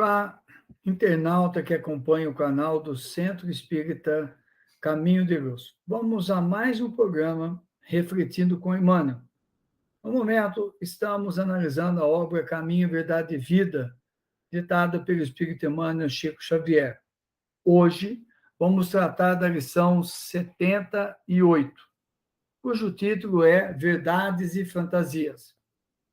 Olá, internauta que acompanha o canal do Centro Espírita Caminho de Luz. Vamos a mais um programa Refletindo com Emmanuel. No momento, estamos analisando a obra Caminho, Verdade e Vida, ditada pelo Espírito Emmanuel Chico Xavier. Hoje, vamos tratar da lição 78, cujo título é Verdades e Fantasias.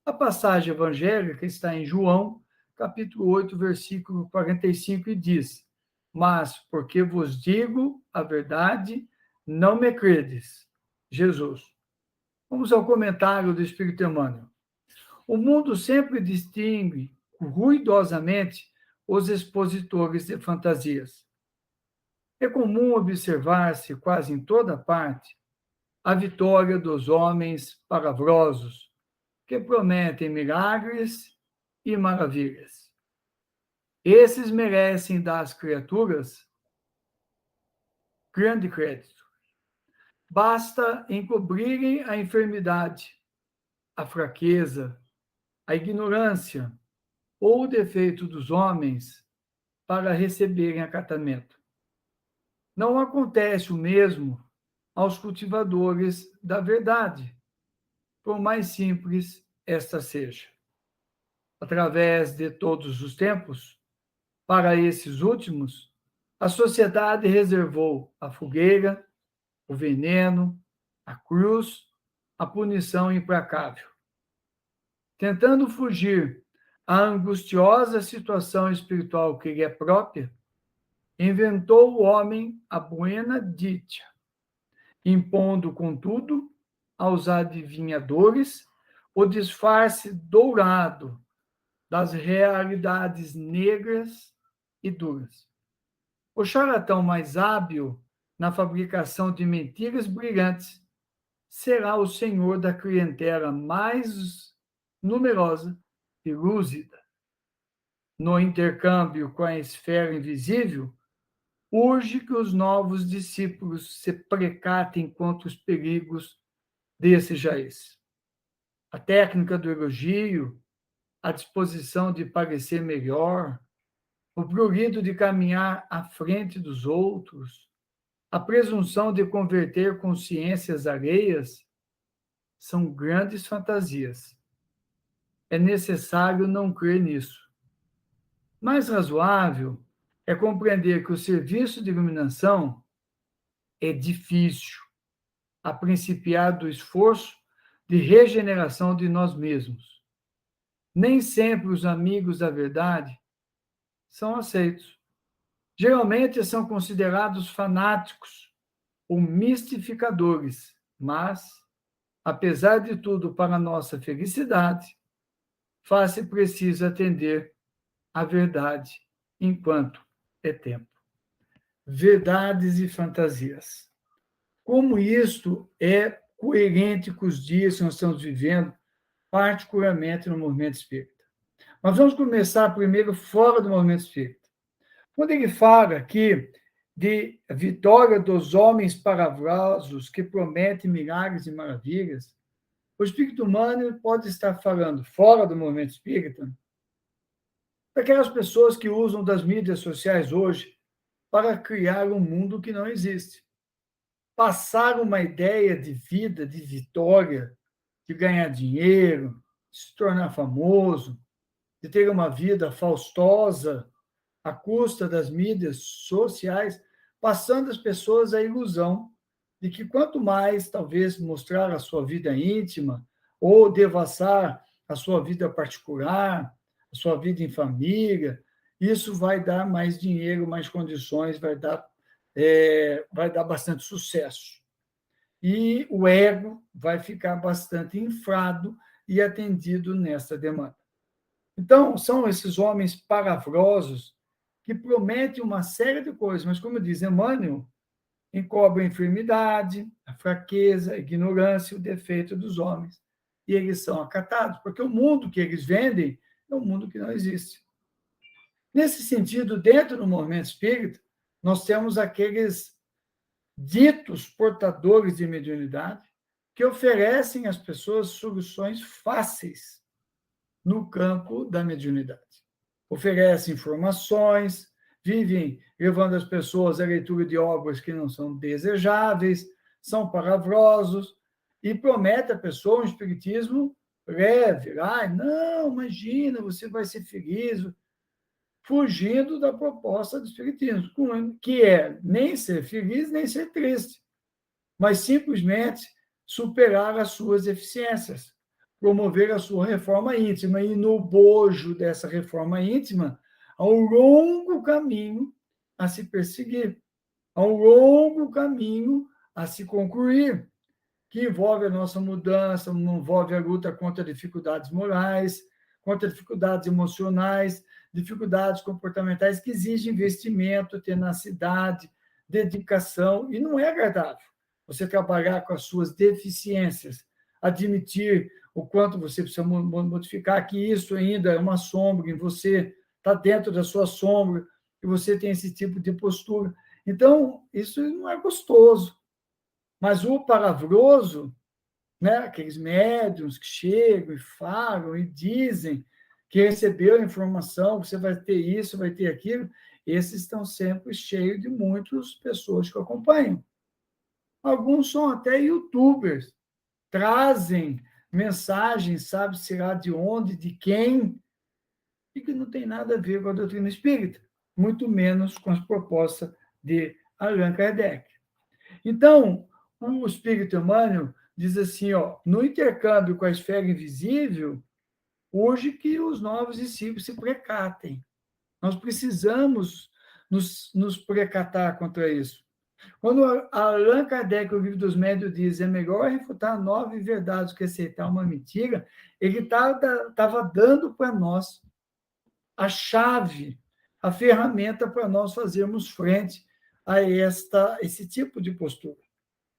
A passagem evangélica está em João, capítulo 8, versículo 45, e diz: Mas, porque vos digo a verdade, não me credes. Jesus. Vamos ao comentário do Espírito Emmanuel. O mundo sempre distingue ruidosamente os expositores de fantasias. É comum observar-se, quase em toda parte, a vitória dos homens palavrosos, que prometem milagres e maravilhas. Esses merecem das criaturas grande crédito. Basta encobrirem a enfermidade, a fraqueza, a ignorância ou o defeito dos homens para receberem acatamento. Não acontece o mesmo aos cultivadores da verdade, por mais simples esta seja. Através de todos os tempos, para esses últimos, a sociedade reservou a fogueira, o veneno, a cruz, a punição implacável. Tentando fugir à angustiosa situação espiritual que lhe é própria, inventou o homem a buena dicha, impondo, contudo, aos adivinhadores o disfarce dourado das realidades negras e duras. O charlatão mais hábil na fabricação de mentiras brilhantes será o senhor da clientela mais numerosa e lúcida. No intercâmbio com a esfera invisível, urge que os novos discípulos se precatem contra os perigos desse jaez. A técnica do elogio, a disposição de parecer melhor, o prurido de caminhar à frente dos outros, a presunção de converter consciências alheias, são grandes fantasias. É necessário não crer nisso. Mais razoável é compreender que o serviço de iluminação é difícil, a principiar do esforço de regeneração de nós mesmos. Nem sempre os amigos da verdade são aceitos. Geralmente são considerados fanáticos ou mistificadores, mas, apesar de tudo, para nossa felicidade, faz-se preciso atender à verdade enquanto é tempo. Verdades e fantasias. Como isto é coerente com os dias que nós estamos vivendo, particularmente no movimento espírita. Mas vamos começar primeiro fora do movimento espírita. Quando ele fala aqui de vitória dos homens palavrosos que prometem milagres e maravilhas, o espírito humano pode estar falando fora do movimento espírita daquelas pessoas que usam das mídias sociais hoje para criar um mundo que não existe. Passar uma ideia de vida, de vitória, de ganhar dinheiro, de se tornar famoso, de ter uma vida faustosa à custa das mídias sociais, passando as pessoas a ilusão de que quanto mais, talvez, mostrar a sua vida íntima ou devassar a sua vida particular, a sua vida em família, isso vai dar mais dinheiro, mais condições, vai dar bastante sucesso. E o ego vai ficar bastante inflado e atendido nessa demanda. Então, são esses homens palavrosos que prometem uma série de coisas, mas, como diz Emmanuel, encobrem a enfermidade, a fraqueza, a ignorância, o defeito dos homens. E eles são acatados, porque o mundo que eles vendem é um mundo que não existe. Nesse sentido, dentro do movimento espírita, nós temos aqueles ditos portadores de mediunidade que oferecem às pessoas soluções fáceis no campo da mediunidade. oferecem informações, vivem levando as pessoas à leitura de obras que não são desejáveis, são palavrosos e promete à pessoa um espiritismo leve. Ai, não, imagina, você vai ser feliz, fugindo da proposta do espiritismo, que é nem ser feliz, nem ser triste, mas simplesmente superar as suas deficiências, promover a sua reforma íntima. E no bojo dessa reforma íntima, há um longo caminho a se perseguir, há um longo caminho a se concluir, que envolve a nossa mudança, envolve a luta contra dificuldades morais, contra dificuldades emocionais, dificuldades comportamentais que exigem investimento, tenacidade, dedicação, e não é agradável você trabalhar com as suas deficiências, admitir o quanto você precisa modificar, que isso ainda é uma sombra em você, está dentro da sua sombra, e você tem esse tipo de postura. Então, isso não é gostoso. Mas o palavroso, né, aqueles médiuns que chegam e falam e dizem que recebeu a informação, você vai ter isso, vai ter aquilo, esses estão sempre cheios de muitas pessoas que acompanham. Alguns são até youtubers, trazem mensagens, sabe-se lá de onde, de quem, e que não tem nada a ver com a doutrina espírita, muito menos com as propostas de Allan Kardec. Então, o espírito Emmanuel diz assim, ó, no intercâmbio com a esfera invisível, urge que os novos discípulos se precatem. Nós precisamos nos precatar contra isso. Quando Allan Kardec, o Livro dos Médiuns, diz é melhor refutar 9 verdades que aceitar uma mentira, ele estava dando para nós a chave, a ferramenta para nós fazermos frente a esse tipo de postura,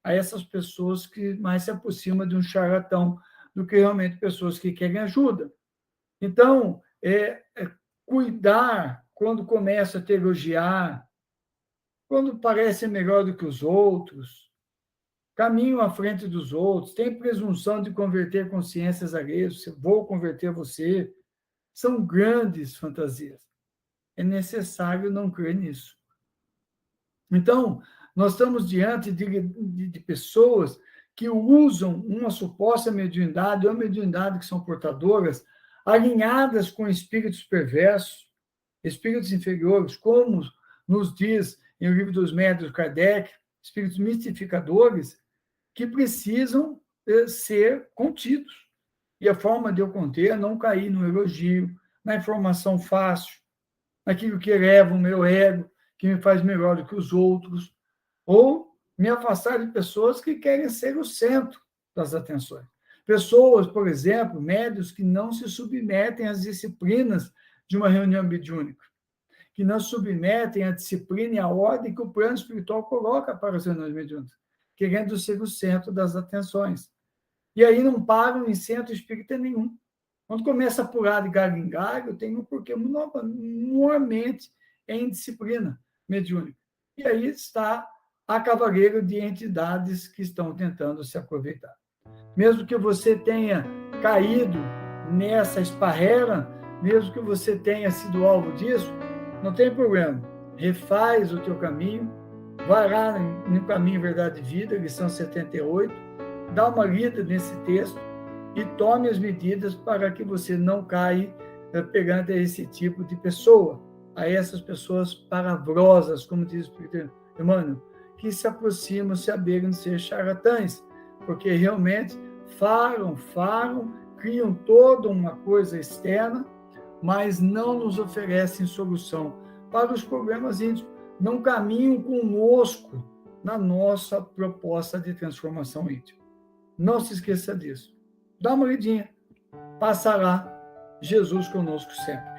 a essas pessoas que mais se aproximam de um charlatão do que realmente pessoas que querem ajuda. Então, cuidar quando começa a te elogiar, quando parece melhor do que os outros, caminho à frente dos outros, tem presunção de converter consciências alheias, vou converter você, são grandes fantasias. É necessário não crer nisso. Então, nós estamos diante de pessoas que usam uma suposta mediunidade ou mediunidade que são portadoras, alinhadas com espíritos perversos, espíritos inferiores, como nos diz em O Livro dos Médiuns Kardec, espíritos mistificadores, que precisam ser contidos. E a forma de eu conter é não cair no elogio, na informação fácil, naquilo que eleva o meu ego, que me faz melhor do que os outros, ou me afastar de pessoas que querem ser o centro das atenções. Pessoas, por exemplo, médios que não se submetem às disciplinas de uma reunião mediúnica, que não submetem à disciplina e à ordem que o plano espiritual coloca para as reuniões mediúnicas, querendo ser o centro das atenções. E aí não param em centro espírita nenhum. Quando começa a pular de galho em galho, tem um porquê normalmente é indisciplina mediúnica. E aí está a cavaleiro de entidades que estão tentando se aproveitar. Mesmo que você tenha caído nessa esparrela, mesmo que você tenha sido alvo disso, não tem problema. Refaz o teu caminho, vai lá no Caminho, Verdade e Vida, lição 78, dá uma lida nesse texto e tome as medidas para que você não caia perante esse tipo de pessoa, a essas pessoas palavrosas, como diz o Espírito Emmanuel, que se aproximam, se abegam de ser charlatães, porque realmente falam, criam toda uma coisa externa, mas não nos oferecem solução para os problemas íntimos, não caminham conosco na nossa proposta de transformação íntima. Não se esqueça disso. Dá uma lidinha. Passa lá. Jesus conosco sempre.